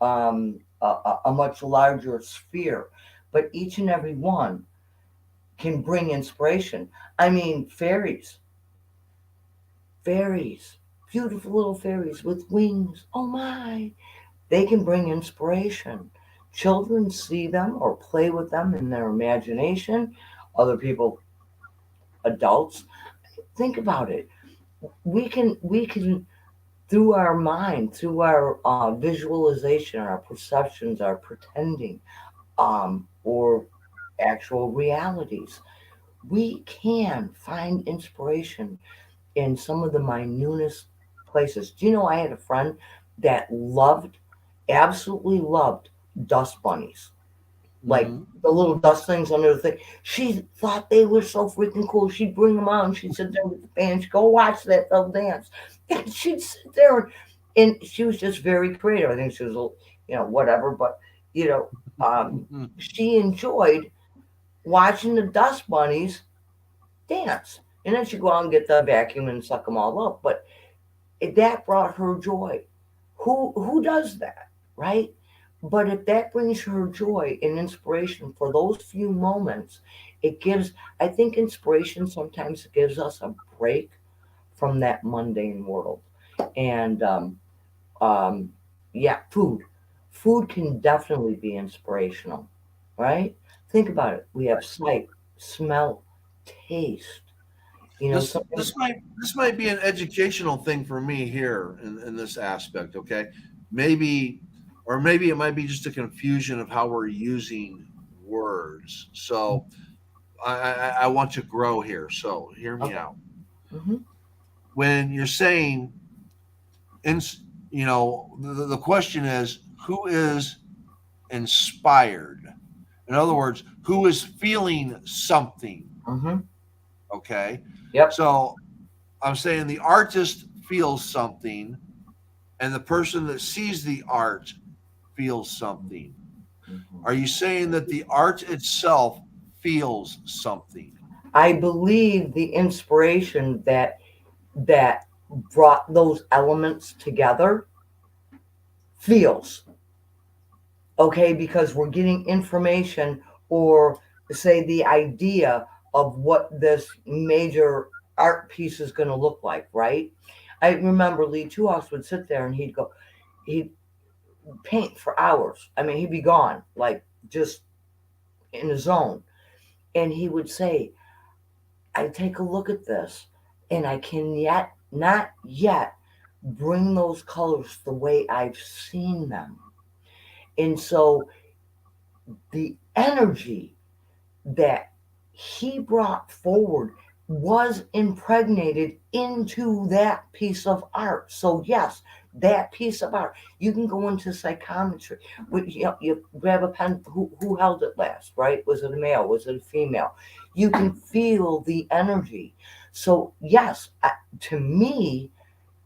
a much larger sphere. But each and every one can bring inspiration. I mean, fairies, beautiful little fairies with wings. Oh my, they can bring inspiration. Children see them or play with them in their imagination. Other people, adults, think about it. We can through our mind, through our visualization, our perceptions, our pretending, or actual realities, we can find inspiration in some of the minutest places. Do you know I had a friend that absolutely loved dust bunnies, like
Mm-hmm.
the little dust things under the thing. She thought they were so freaking cool. She'd bring them out and she'd sit there with the band. She'd go watch that they'll dance, and she'd sit there, and she was just very creative. I think she was, whatever, but you know, um, she enjoyed watching the dust bunnies dance. And then she'd go out and get the vacuum and suck them all up. But that brought her joy. Who does that, right? But if that brings her joy and inspiration for those few moments, it gives. I think inspiration sometimes gives us a break from that mundane world. And um, yeah, food can definitely be inspirational, right? Think about it. We have sight, smell, taste.
This
Something.
this might be an educational thing for me here in this aspect. Okay, maybe, or maybe it might be just a confusion of how we're using words. So I want to grow here. So hear me
Okay.
out.
Hmm.
When you're saying, in, the question is, who is inspired? In other words, who is feeling something?
Hmm.
Okay,
Yep.
so I'm saying the artist feels something, and the person that sees the art feels something. Are you saying that the art itself feels something?
I believe the inspiration that brought those elements together feels okay, because we're getting information, or say the idea of what this major art piece is going to look like, right? I remember Lee Tuos would sit there and he'd paint for hours. I mean, he'd be gone, like just in the zone. And he would say, I take a look at this and I can yet not yet bring those colors the way I've seen them. And so the energy that he brought forward was impregnated into that piece of art. So yes, that piece of art. You can go into psychometry. You grab a pen. Who held it last? Right? Was it a male? Was it a female? You can feel the energy. So yes, to me,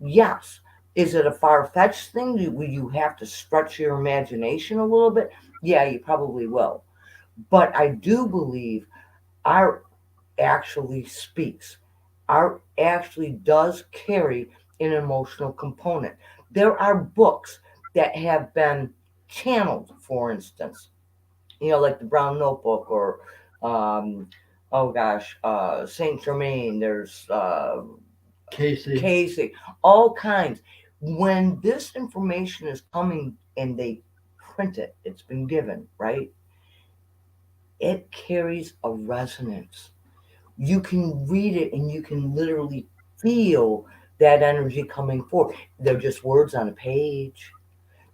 yes. Is it a far-fetched thing? Will you have to stretch your imagination a little bit? Yeah, you probably will. But I do believe art actually speaks. Art actually does carry an emotional component. There are books that have been channeled, for instance, like the Brown Notebook, or, oh gosh, Saint Germain, there's Casey, all kinds. When this information is coming and they print it, it's been given, right? It carries a resonance. You can read it and you can literally feel that energy coming forth. They're just words on a page.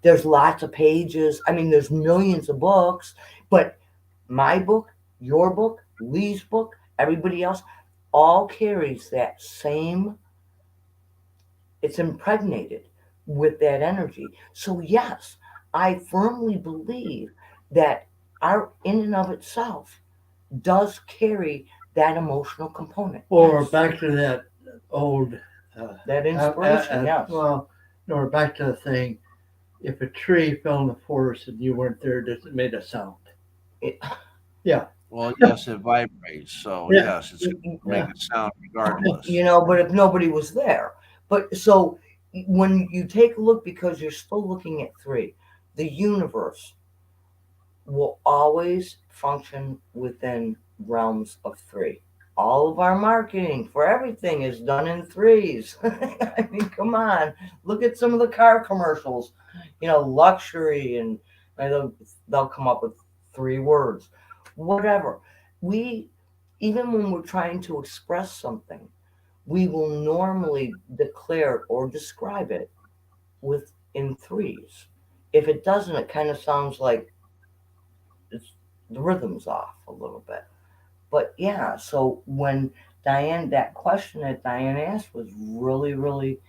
There's lots of pages. I mean, there's millions of books, but my book, your book, Lee's book, everybody else, all carries that same, it's impregnated with that energy. So yes, I firmly believe that art in and of itself does carry that emotional component.
Or
Yes.
back to that old.
That inspiration, yes.
Well, or back to the thing. If a tree fell in the forest and you weren't there, does it make a sound?
It-
Yeah.
Well, yes, it vibrates. So,
Yeah.
yes, it's going to make a sound regardless.
but if nobody was there. But so when you take a look, because you're still looking at three, the universe will always function within realms of three. All of our marketing for everything is done in threes. I mean, come on. Look at some of the car commercials, luxury, and they'll come up with three words. Whatever. We, even when we're trying to express something, we will normally declare or describe it in threes. If it doesn't, it kind of sounds like the rhythm's off a little bit. But yeah, so when that question that Diane asked was really, really,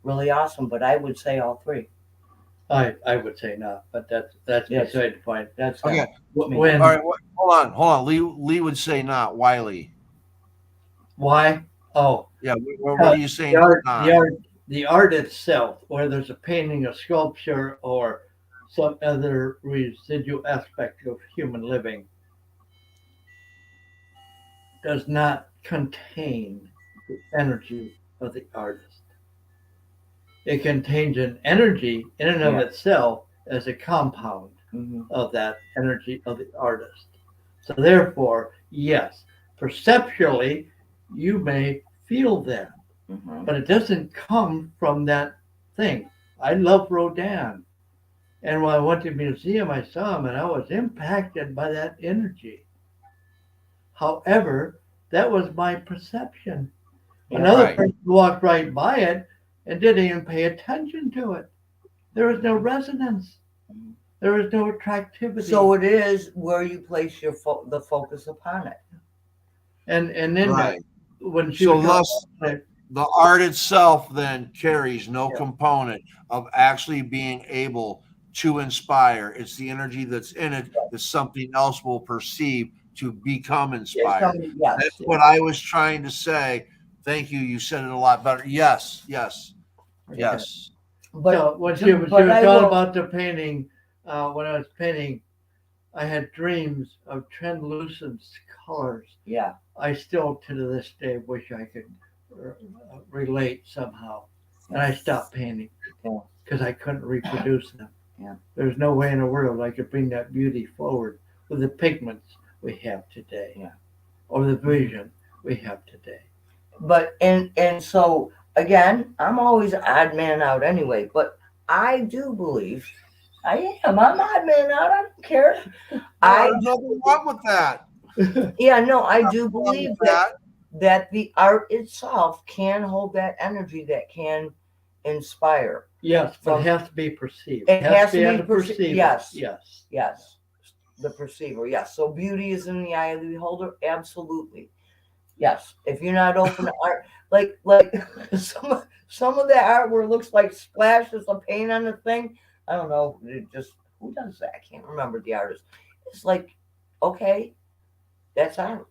really awesome. But I would say all three.
I would say not, but that's
Yes.
beside the point.
That's
Okay.
When
All right. Hold on. Lee would say not. Why, Lee?
why? Oh,
Yeah. What are you saying?
the art itself, whether it's a painting, a sculpture, or some other residual aspect of human living, does not contain the energy of the artist. It contains an energy in and of
Yeah.
itself as a compound
Mhm.
of that energy of the artist. So therefore, yes, perceptually, you may feel that,
Mhm.
but it doesn't come from that thing. I love Rodin. And when I went to the museum, I saw him and I was impacted by that energy. However, that was my perception.
Yeah.
Another
Right.
person walked right by it and didn't even pay attention to it. There was no resonance. There was no attractivity.
So it is where you place the focus upon it.
and then
Right.
when she
So
was
thus,
talking,
the art itself then carries no
Yeah.
component of actually being able to inspire. It's the energy that's in it that something else will perceive to become inspired.
Yes.
That's what I was trying to say. Thank you. You said it a lot better. Yes, yes,
Okay.
yes.
But
So when she was
but I
talking
will,
about the painting, when I was painting, I had dreams of translucent colors.
yeah,
I still, to this day, wish I could relate somehow. And I stopped painting
Yeah.
because I couldn't reproduce them.
Yeah.
There's no way in the world I could bring that beauty forward with the pigments we have today,
Yeah.
or the vision we have today.
but and so again, I'm always odd man out anyway. But I do believe I am. I'm odd man out. I don't care. I
There's nothing wrong with that.
Yeah, no, I do
Nothing wrong
believe
with
that the art itself can hold that energy that can inspire.
Yes, but
From-
it has to be perceived.
It has to be
able
perceived.
it.
Yes.
Yes.
Yes, the perceiver. Yes, so beauty is in the eye of the beholder. Absolutely. Yes, if you're not open to art, like some of that art where it looks like splashes of paint on the thing. I don't know. It just who does that? I can't remember the artist. It's like, okay, that's art.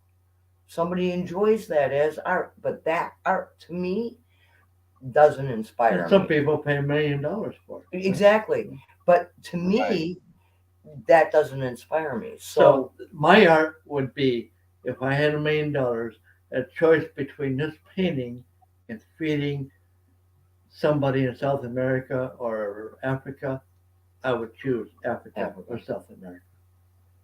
Somebody enjoys that as art, but that art to me doesn't inspire
And some
me.
people pay $1 million for it.
Exactly. But to me, that doesn't inspire me.
So my art would be, if I had $1 million, a choice between this painting and feeding somebody in South America or Africa, I would choose Africa or South America.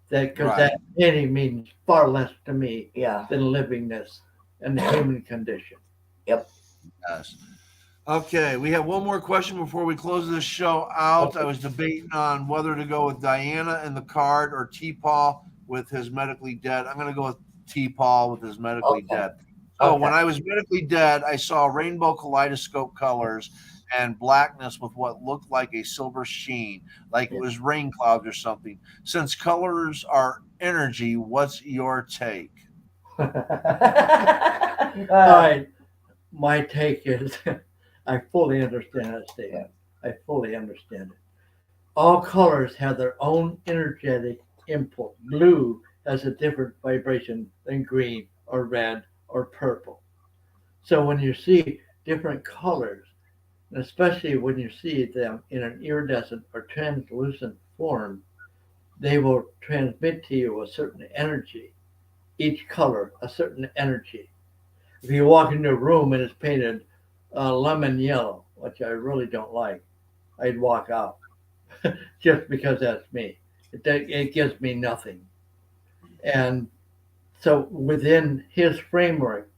Because that painting means far less to me
yeah,
than livingness and the human condition.
Yes. Okay, we have one more question before we close this show out. I was debating on whether to go with Diana and the card or T-Paul with his medically dead. I'm going to go with T-Paul with his medically
Okay.
dead. So
Okay.
when I was medically dead, I saw rainbow kaleidoscope colors and blackness with what looked like a silver sheen, like it was rain clouds or something. Since colors are energy, what's your take?
All right. My take is I fully understand that statement. I fully understand it. All colors have their own energetic input. Blue has a different vibration than green or red or purple. So when you see different colors, and especially when you see them in an iridescent or translucent form, they will transmit to you a certain energy. Each color, a certain energy. If you walk into a room and it's painted lemon yellow, which I really don't like, I'd walk out just because that's me. It gives me nothing. And so within his framework,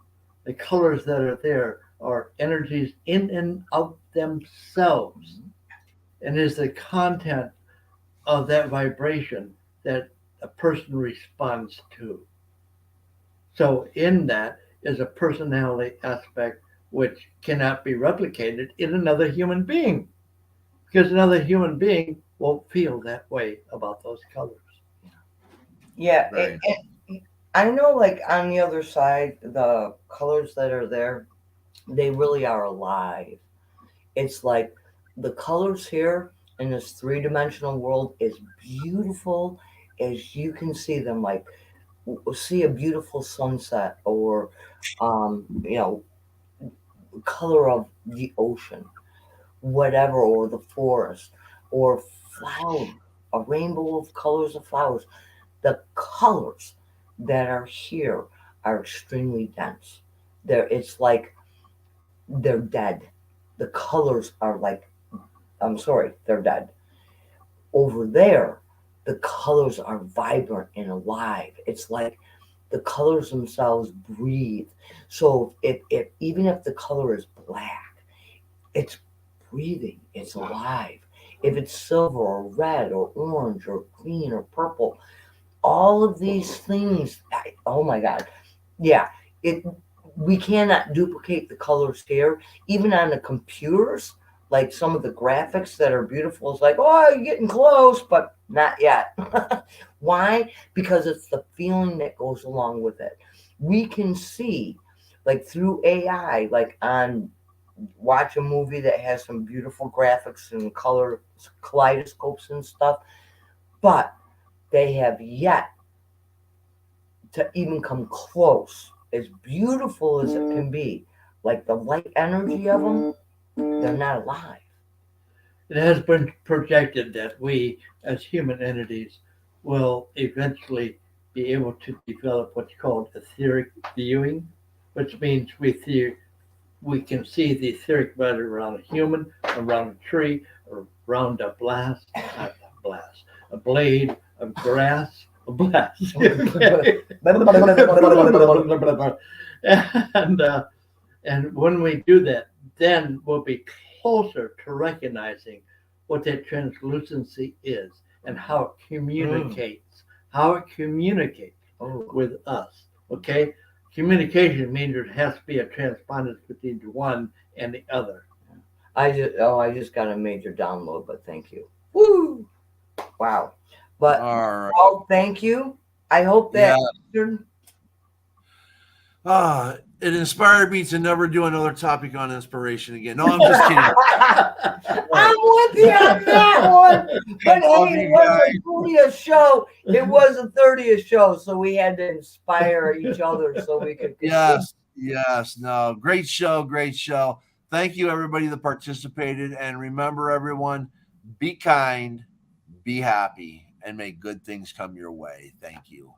the colors that are there are energies in and of themselves. And is the content of that vibration that a person responds to. So in that is a personality aspect which cannot be replicated in another human being, because another human being won't feel that way about those colors.
Yeah,
Right.
I know, like on the other side, the colors that are there, they really are alive. It's like the colors here in this three-dimensional world is beautiful as you can see them. Like see a beautiful sunset, or you know, color of the ocean, whatever, or the forest, or flower, a rainbow of colors of flowers. The colors that are here are extremely dense. It's like they're dead. The colors are like, I'm sorry, they're dead. Over there, the colors are vibrant and alive. It's like the colors themselves breathe. So if even if the color is black, it's breathing, it's alive. If it's silver or red or orange or green or purple, all of these things, oh my God. Yeah, it we cannot duplicate the colors here. Even on the computers, like some of the graphics that are beautiful, it's like, oh, you're getting close, but not yet. Why? Because it's the feeling that goes along with it. We can see, like through AI, like on watch a movie that has some beautiful graphics and color kaleidoscopes and stuff, but they have yet to even come close, as beautiful as it can be, like the light energy of them, they're not alive.
It has been projected that we, as human entities, will eventually be able to develop what's called etheric viewing, which means we can see the etheric matter around a human, around a tree, around a a blade of grass, a blast. and and when we do that, then we'll be closer to recognizing what that translucency is and how it communicates
Oh,
with us. Okay? Communication means there has to be a transpondence between the one and the other.
I just got a major download, but thank you. Woo! Wow. But
All right.
Paul, thank you. I hope that
It inspired me to never do another topic on inspiration again. No, I'm just kidding.
I'm with you on that one. But hey, it was a 30th show. It was a 30th show, so we had to inspire each other so we could continue.
Yes. No, great show. Thank you, everybody that participated. And remember, everyone, be kind, be happy, and may good things come your way. Thank you.